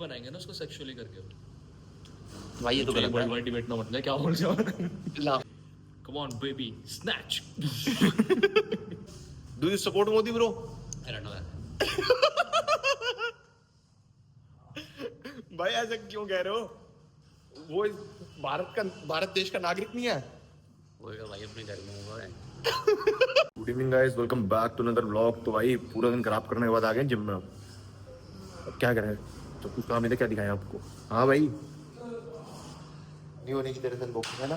बनाएंगे ना उसको सेक्सुअली करके। भाई ये तो गलत वर्ल्ड है। वाइड डिबेट ना बन जाए, क्या बोल रहे ला come on baby snatch. Do you support Modi bro? I don't know यार। भाई ऐसा क्यों कह रहे हो? वो भारत देश का नागरिक नहीं है? होएगा भाई, अपने घर में होगा। Good evening guys, welcome back to another vlog. तो भाई पूरा दिन खराब करने के बाद आ गए जिम में। अब क्या करें, तो कुछ काम है, क्या दिखाएं आपको? हाँ भाई, नहीं होने की तेरे दिन बुक है ना।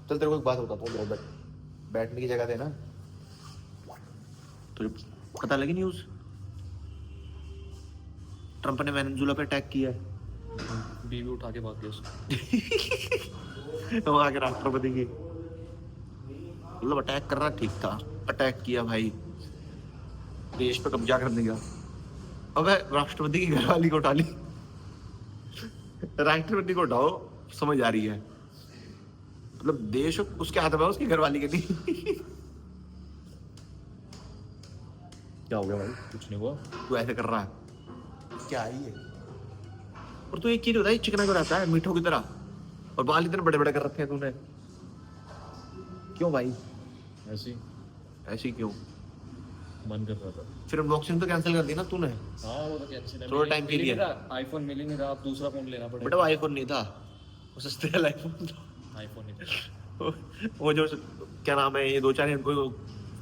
चल तेरे को एक बात बताता हूँ, बैठने की जगह देना। तुझे पता लगी न्यूज़? ट्रंप ने वेनेजुएला पे अटैक किया है। बीवी उठा के भाग गया उसको। तो वहाँ के राष्ट्रपति की मतलब अटैक करना ठीक था, अटैक किया भाई, देश पे कब्जा करने का। अबे राष्ट्रपति की घरवाली को उठा ली। राष्ट्रपति को उठाओ, समझ आ रही है, मतलब देश उसके हाथ में है, उसकी घरवाली के नहीं। क्या हो गया भाई? कुछ नहीं हुआ। तू ऐसे कर रहा है क्या ही है? और तू एक चीज होता है, चिकना क्यों रहता है मीठों की तरह, और बाल इतने बड़े बड़े कर रखे हैं तूने, क्यों भाई? ऐसी ऐसे क्यों? मन कर रहा था। फिर अनबॉक्सिंग तो कैंसिल कर दी ना तूने। हाँ वो तो कैंसिल है, थोड़ा टाइम के लिए। आईफोन मिल ही नहीं रहा, अब दूसरा फोन लेना पड़ेगा। बेटा वो आईफोन नहीं था, वो सस्ते वाला आईफोन था। आईफोन नहीं था। वो जो क्या नाम है, ये दो चार इनको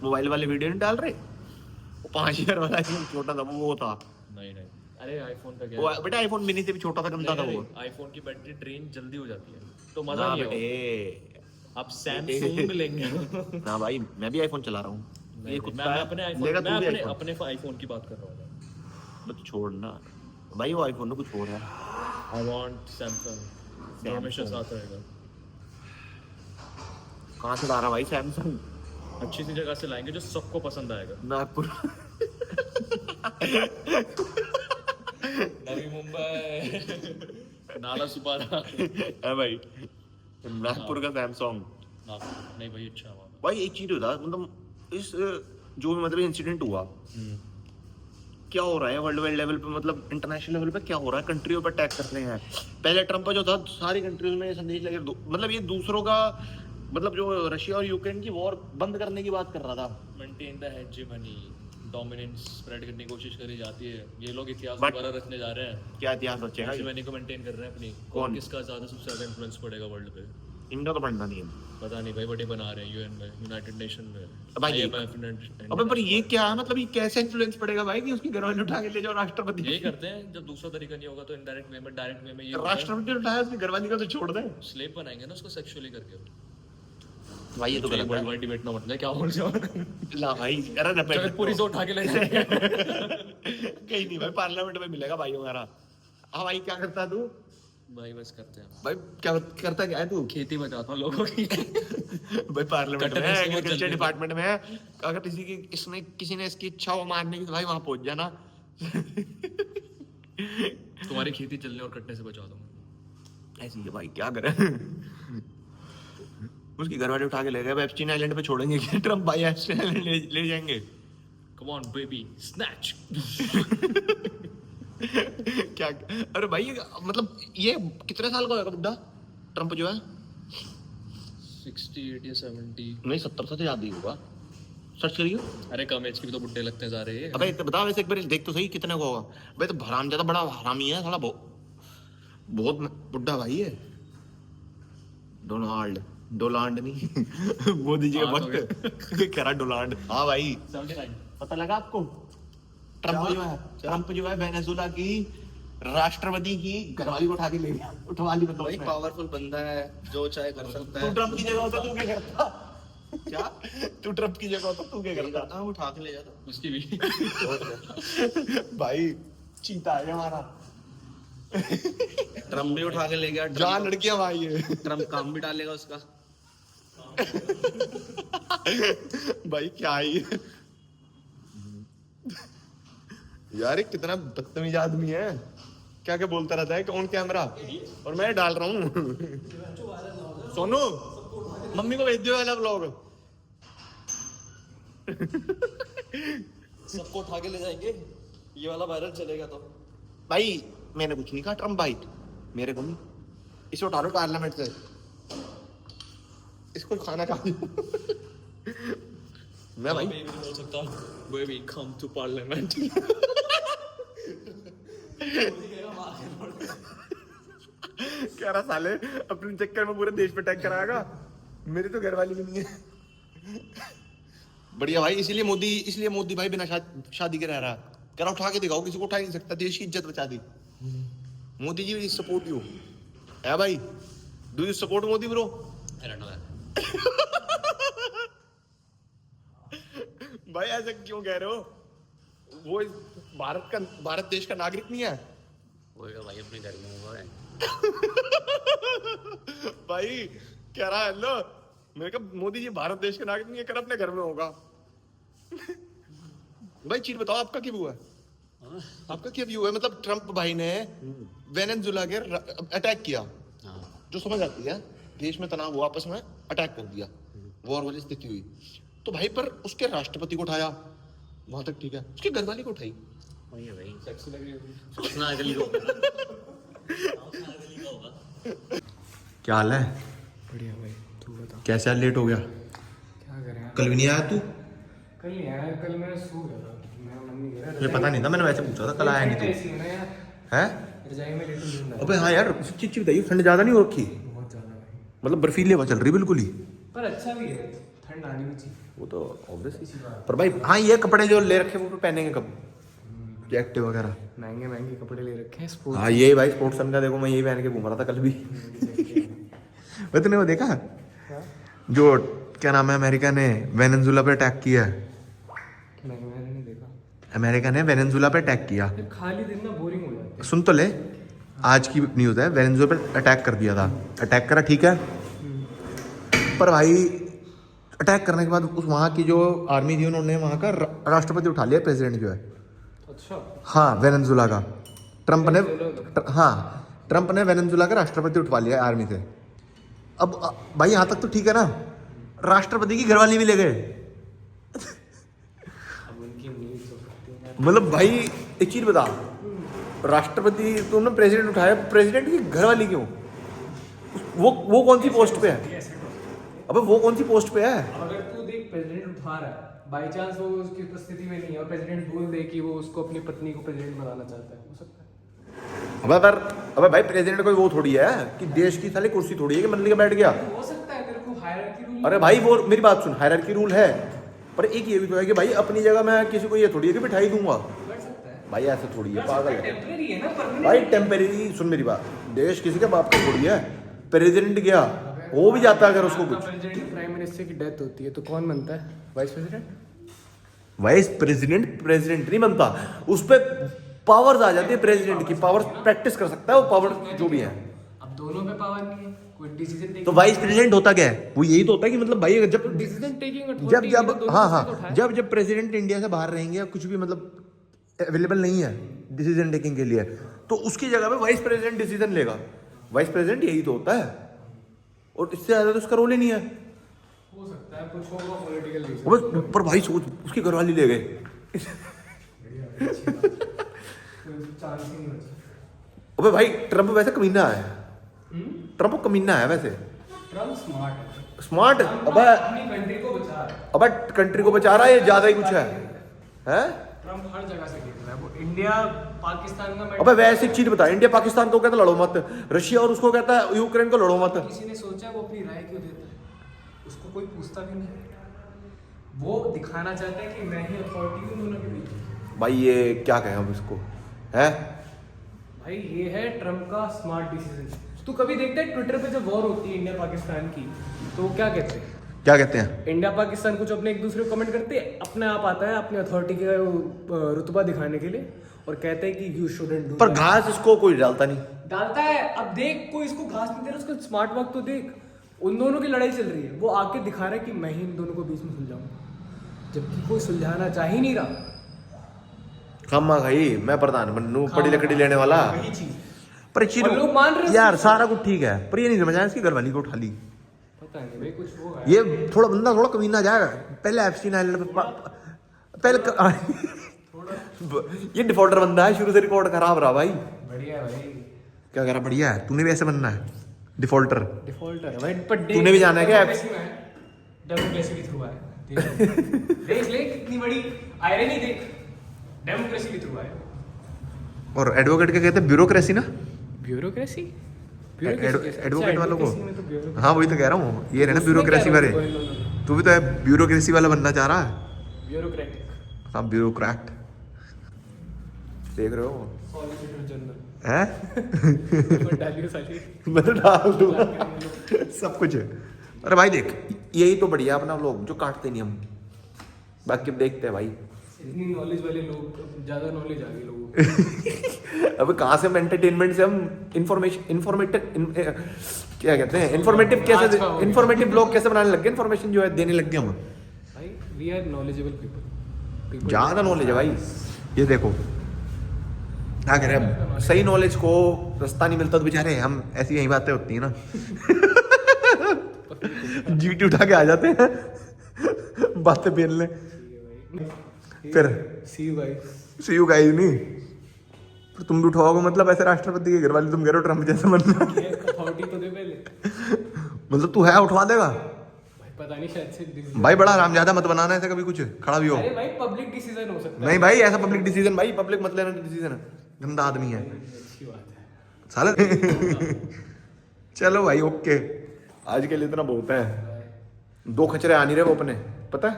मोबाइल वाले वीडियो नहीं डाल रहे, वो 5,000 वाला आईफोन छोटा था, वो था। नहीं नहीं, अरे आईफोन का क्या वो है? बेटा आईफोन मिनी से भी छोटा था, गंदा था वो। आईफोन की बैटरी ड्रेन जल्दी हो जाती है, तो मजा ना नहीं बेटे, है। अब सैमसंग लेंगे। ना भाई, मैं भी आईफोन चला रहा हूँ। ये कुत्ता मैं है, अपने आईफोन, लेगा मैं तू भी अपने आईफोन? अपने आईफोन की बात कर रहा हूँ। बस छोड़ना भाई, वो आईफोन ना कुछ हो रहा है। आई वांट सैमसंग, जो हमेशा साथ रहेगा। कहाँ से ला रहा भाई सैमसंग? अच्छी सी जगह से लाएंगे जो सबको पसंद आएगा। नागपुर। नवी मुंबई, नाला सुपारा। है भाई, नागपुर का सैमसंग। नहीं भाई, अच्छा हुआ। भाई एक चीज होता, मतलब इस जो भी मतलब इंसिडेंट हुआ, क्या हो रहा है वर्ल्ड वाइड लेवल पे, मतलब इंटरनेशनल लेवल पे क्या हो रहा है? कंट्रियों पर अटैक कर रहे हैं। पहले ट्रम्प जो था, सारी कंट्रीज में ये संदेश लगे, मतलब ये दूसरों का, मतलब जो रशिया और यूक्रेन की वॉर बंद करने की बात कर रहा था। Maintain the hegemony, dominance spread करने की कोशिश करी जाती है। ये लोग इतिहास But- दोबारा रचने जा रहे हैं। क्या इतिहास बचेगा? हेजेमनी को मेंटेन कर रहे हैं अपनी। कौन? किसका ज्यादा सबसे ज्यादा इन्फ्लुएंस पड़ेगा वर्ल्ड पे? इनका तो बढ़ना नहीं है। पता नहीं भाई, बड़े बना रहे हैं यूएन में, यूनाइटेड नेशन में, भाई IMF ने। अबे पर ये क्या है, मतलब ये कैसे इन्फ्लुएंस पड़ेगा भाई कि उसकी घरवाली उठा के ले जाओ राष्ट्रपति? यही करते हैं, जब दूसरा तरीका नहीं होगा तो इनडायरेक्ट वे में, डायरेक्ट वे में ये राष्ट्रपति उठाया, उसकी घरवाली को तो छोड़ दे। स्लेव बनाएंगे ना उसको सेक्सुअली करके। भाई ये तो गलत वर्ल्ड है। वाइड डिबेट ना बन जाए, क्या बोल रहे हो? ला भाई, अरे ना जगतपुरी से उठा के ले जाएंगे। कहीं नहीं भाई, पार्लियामेंट में मिलेगा भाई हमारा। हाँ भाई, क्या करता है तू? भाई बस करते हैं, भाई क्या करता क्या है तू? खेती बचाता हूँ लोगों की। भाई पार्लियामेंट में, कटने से वो एग्रीकल्चर जल्दी- डिपार्टमेंट में, अगर किसी ने इसकी इच्छा हो मारने की, तो भाई वहां पहुंच जाना। तुम्हारी खेती चलने और कटने से बचा दूंगा। ऐसी है भाई, क्या करें? उसकी घरवाली उठा के ले गए, एप्स्टीन आइलैंड पे छोड़ेंगे क्या ट्रम्प? भाई एप्स्टीन आइलैंड ले जाएंगे। कम ऑन बेबी स्नैच। क्या? अरे भाई मतलब ये कितने साल का होगा बुड्ढा ट्रम्प जो है? 68 या 70। नहीं, 70 से तो ज्यादा ही होगा। सर्च करिए। अरे कम एज के भी तो बुड्ढे लगते जा रहे हैं। अबे तो बता वैसे, एक बार देख तो सही कितने का होगा। भाई तो हरामजादा बड़ा हरामी है साला, बहुत बुड्ढा भाई है। डोनाल्ड नहीं। मोदी जी का हाँ, तो वक्त कह रहा डोनाल्ड। हाँ भाई, 79। पता लगा आपको? ट्रम्प जो है वेनेजुएला की राष्ट्रपति की घरवाली को उठा के ले गया। उठवा ली मतलब भाई उसने। पावरफुल बंदा है, जो चाहे कर सकता तू है। ट्रम्प की जगह होता तू क्या करता? क्या तू ट्रम्प की जगह होता तू क्या यही करता? करता हूँ, उठा के ले जाता हूँ। उसकी भी। भाई चीता है हमारा। ट्रम्प भी उठा के ले गया। जहाँ लड़कियां भाई है। ट्रम्प काम भी डालेगा उसका। भाई क्या ही है? यार ये कितना बदतमीज आदमी है, क्या क्या बोलता रहता है ऑन कैमरा, और मैं डाल रहा हूँ। सोनू, मम्मी को भेज दियो वाला व्लॉग। सबको उठा के ले जाएंगे, ये वाला वायरल चलेगा तो। भाई मैंने कुछ नहीं कहा ट्रम्प भाई, मेरे को नहीं, इसे उठा लो पार्लियामेंट से, इसको खाना खा मैं भाई मैं भी बोल सकता हूँ वे वी कम टू पार्लियामेंट। कह रहा साले अपने चक्कर में पूरे देश पे अटैक कराएगा, मेरी तो घरवाली भी नहीं है। बढ़िया भाई, इसलिए मोदी भाई बिना शादी के रह रहा है। कह रहा उठा के दिखाओ, किसी को उठा ही नहीं सकता, देश की इज्जत बचा दी। मोदी जी सपोर्ट यू है भाई, do you support Modi bro? I don't know that. भाई ऐसा क्यों कह रहे हो? वो भारत देश का नागरिक नहीं है होएगा भाई, अपने घर में होगा। भाई कह रहा है लो, मैंने कहा मोदी जी भारत देश का नागरिक नहीं है, कर अपने घर में होगा। भाई चीज बताओ, आपका क्या व्यू है? आपका क्या व्यू है? मतलब ट्रम्प भाई ने वेनेजुएला के अटैक किया, जो समझ आती है, देश में तनाव हुआ, आपस में अटैक कर दिया, वॉर वाली स्थिति हुई, तो भाई पर उसके राष्ट्रपति को उठाया, वहां तक ठीक है, उसके घरवाली को उठाई। वही है भाई, सेक्सी लग रही होगी, सोचना अगली को होगा। क्या हाल है? बढ़िया भाई, तू बता। कैसे आज लेट हो गया? क्या करें? कल भी नहीं आया तू? कल नहीं आया, कल मैं सो गया था, मेरा मन नहीं कर रहा। मुझे पता नहीं था, मैंने वैसे पूछा था, कल आया नहीं तू? ऐसी है ना यार, हैं? रजाई में लेटूं नींद आ अबे हाँ यार, चीज बताइए, ठंड ज्यादा नहीं हो रखी? बहुत ज्यादा भाई, मतलब बर्फीली हवा चल रही बिल्कुल ही। पर अच्छा भी है, ठंड आनी भी चाहिए। वो तो ऑब्वियस, पर भाई हाँ, ये कपड़े जो ले रखे वो पहनेंगे कब? जैकेट वगैरह महंगे महंगे कपड़े ले रखे हैं स्पोर्ट्स। हाँ, यही भाई स्पोर्ट्स सन का, देखो मैं यही पहन के घूम रहा था कल भी। तूने वो देखा जो क्या नाम है, अमेरिका ने वेनेजुएला पे अटैक किया है? मैंने नहीं देखा। अमेरिका ने वेनेजुएला पे अटैक किया। फिर खाली दिन ना बोरिंग हो जाते सुन तो ले, आज की न्यूज़ है, वेनेजुएला पे अटैक कर दिया था, अटैक करा ठीक है, पर भाई अटैक करने के बाद उस वहाँ की जो आर्मी थी उन्होंने वहाँ का राष्ट्रपति उठा लिया, प्रेसिडेंट जो है। अच्छा, हाँ, वेनेजुएला का ट्रम्प ने वेनेजुएला का राष्ट्रपति उठवा लिया आर्मी से। अब भाई यहाँ तक तो ठीक है ना, राष्ट्रपति की घरवाली भी ले गए। अब उनकी नीड हो सकती है। मतलब भाई एक चीज बता, राष्ट्रपति तुमने प्रेसिडेंट उठाया, प्रेसिडेंट की घरवाली क्यों? वो कौन सी पोस्ट पे है? अबे वो कौन सी पोस्ट पे है? अगर तू देख, प्रेसिडेंट उठा रहा है, बाई चांस वो उसकी उपस्थिति में नहीं है और प्रेसिडेंट बोल दे कि वो उसको अपनी पत्नी को प्रेसिडेंट बनाना चाहता है, हो सकता है। अबे भाई प्रेसिडेंट कोई वो थोड़ी है कि देश की साली कुर्सी थोड़ी है कि मन लेके बैठ गया। हो सकता है, तेरे को हायरार्की रूल। अरे भाई वो मेरी बात सुन, हायरार्की रूल है, पर एक ये भी तो है कि भाई अपनी जगह मैं किसी को ये थोड़ी है कि बिठाई दूंगा। कर सकता है, भाई ऐसे थोड़ी है, पागल है टेम्परेरी है ना, परमानेंट। भाई। टेम्परेरी सुन मेरी बात, देश किसी के बाप का थोड़ी है। प्रेसिडेंट गया, वो भी जाता है अगर उसको कुछ। प्रेसिडेंट, प्राइम मिनिस्टर की डेथ होती है तो कौन बनता है? Vice president. Vice president president नहीं बनता, उस पे पावर्स आ जाती है, प्रेसिडेंट की पावर प्रैक्टिस कर सकता है, वो पावर जो भी है। अब दोनों पे पावर नहीं है, कोई डिसीजन टेकिंग। तो वाइस प्रेसिडेंट होता क्या है? वो यही तो होता है कि मतलब भाई अगर जब डिसीजन टेकिंग जब प्रेसिडेंट इंडिया से बाहर रहेंगे या कुछ भी मतलब अवेलेबल नहीं है डिसीजन टेकिंग के लिए, तो उसकी जगह पे वाइस प्रेसिडेंट डिसीजन लेगा। वाइस प्रेसिडेंट यही तो होता है, और इससे ज्यादा तो उसका रोल ही नहीं है। हो सकता है कुछ होगा पॉलिटिकल रीजन। अबे पर भाई सोच, उसकी घरवाली ले गए। चांस ही नहीं बचा। अबे भाई ट्रम्प वैसे कमीना है, ट्रम्प कमीना है वैसे। ट्रम्प स्मार्ट है। स्मार्ट? अबे अपनी कंट्री को बचा रहा है। अबे कंट्री को बचा रहा है, ये ज्यादा ही कुछ है, हैं? ट्रम्प हर जगह से खेल रहा है, वो इंडिया पाकिस्तान का अबे वैसे एक चीज बता, इंडिया पाकिस्तान को कहता लड़ो मत, रशिया और उसको कहता है यूक्रेन को लड़ो मत। किसी ने सोचा वो अपनी राय क्यों देता है? उसको कोई पूछता भी नहीं। वो दिखाना चाहता है कि मैं ही अथॉरिटी हूँ दोनों के बीच। भाई ये क्या कहें हम इसको, है? भाई ये है ट्रम्प का स्मार्ट डिसीजन। तू कभी देखता है ट्विटर पे जब वॉर होती है इंडिया पाकिस्तान की, तो क्या कहते हैं? क्या कहते हैं? इंडिया पाकिस्तान कुछ अपने एक दूसरे को कमेंट करते हैं, अपने आप आता है अपनी अथॉरिटी का रुतबा दिखाने के लिए और कहते हैं कि यू शुडंट डू। पर घास इसको कोई डालता नहीं। डालता है। अब देख, कोई इसको घास नहीं दे रहा, उसका स्मार्ट वर्क तो देख। उन दोनों की लड़ाई चल रही है, वो आके दिखा रहा है कि मैं ही इन दोनों को बीच में सुलझाऊं, जबकि कोई सुलझाना चाह ही नहीं रहा। खम्मा भाई मैं प्रधान बनूं, बड़ी लकड़ी लेने वाला। वही चीज। पर एक चीज और लोग मान रहे हैं यार, उसको। सारा कुछ ठीक है, पर ये नहीं समझ आया इसकी घरवाली को उठा ली। पता नहीं भाई, कुछ होगा। ये थोड़ा बंदा थोड़ा कमीना जाएगा। पहले एप्स्टीन आइलैंड पे ये डिफॉल्टर बंदा है, शुरू से रिकॉर्ड खराब रहा भाई। बढ़िया है भाई। क्या कह रहा बढ़िया है, तूने भी ऐसे बनना है डिफॉल्टर। डिफॉल्टर है भाई, पर तूने भी जाना है क्या? डेमोक्रेसी के थ्रू आया। देख ले कितनी बड़ी आयरनी, देख डेमोक्रेसी के थ्रू आया। और एडवोकेट क्या कहते हैं, ब्यूरोक्रेसी ना, ब्यूरोक्रेसी एडवोकेट वालों को। में तो bureaucracy- हाँ वही तो कह रहा हूँ, ये है ना ब्यूरोक्रेसी वाले। तू भी तो है ब्यूरोक्रेसी वाला बनना चाह रहा है। ब्यूरोक्रेटिक हाँ ब्यूरोक्रेट, देख रहे हो सॉलिसिटर जनरल हैं। डालियो साली। मैं तो डाल दूँ सब कुछ है। अरे भाई देख, यही तो बढ़िया अपना लोग जो काटते नहीं हम, बाकी अब देखते हैं भाई। इतनी नॉलेज वाले लोग, ज्यादा नॉलेज आ गई लोगों को। अब कहाँ से हम एंटरटेनमेंट से हम इन्फॉर्मेटिव क्या कहते हैं, इन्फॉर्मेटिव आज का कैसे, हो गया। इन्फॉर्मेटिव ब्लॉग कैसे बनाने लग गए, इन्फॉर्मेशन जो है देने लग गए हम। भाई वी आर नॉलेजेबल पीपल। ज्यादा नॉलेज है भाई। ये देखो क्या कह रहे हैं, सही नॉलेज को रास्ता नहीं मिलता तो बेचारे हम ऐसी यही बातें होती है ना। जीटी उठा के आ जाते हैं बातें बेलने। फिर see you guys. See you guys नहीं, फिर तुम भी उठाओगे मतलब ऐसे राष्ट्रपति के घर वाले, तुम कह रहे हो ट्रम्प जैसा बनना। अथॉरिटी तो दे पहले। मतलब तू है उठवा देगा भाई पता नहीं, शायद से भाई, बड़ा हरामजादा मत बनाना ऐसे कभी कुछ खड़ा भी हो। अरे भाई पब्लिक डिसीजन हो सकता है। नहीं भाई ऐसा पब्लिक डिसीजन, भाई पब्लिक मत लेना डिसीजन, गंदा आदमी है अच्छी बात है। साले। चलो भाई ओके, आज के लिए इतना बहुत है। 2 खचरे आ नहीं रहे वो अपने, पता है।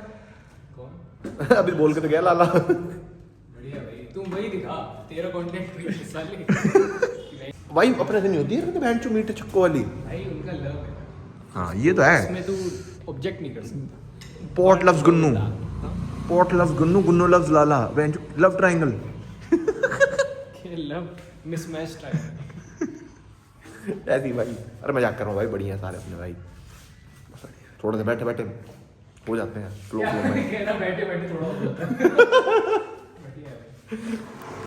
कौन? अभी बोल के तो गया लाला। बढ़िया भाई, तुम वही दिखा, तेरा कंटेंट क्रिएटर साले। भाई अपने से नहीं होती है बैंड चो मीठे चक्को वाली। भाई उनका लव है, हाँ ये तो है। इसमें तू ऑब्जेक्ट नहीं कर सकता। पोट लव्स गुन्नू, पोट loves Gunnu, Gunnu loves Lala, love triangle. Love mismatch ट्राई। ऐसी भाई, अरे मजाक कर रहा हूँ भाई, बढ़िया सारे अपने भाई, थोड़े से बैठे बैठे हो जाते हैं फ्लो में। बैठे बैठे थोड़ा हो जाता है। बढ़िया है।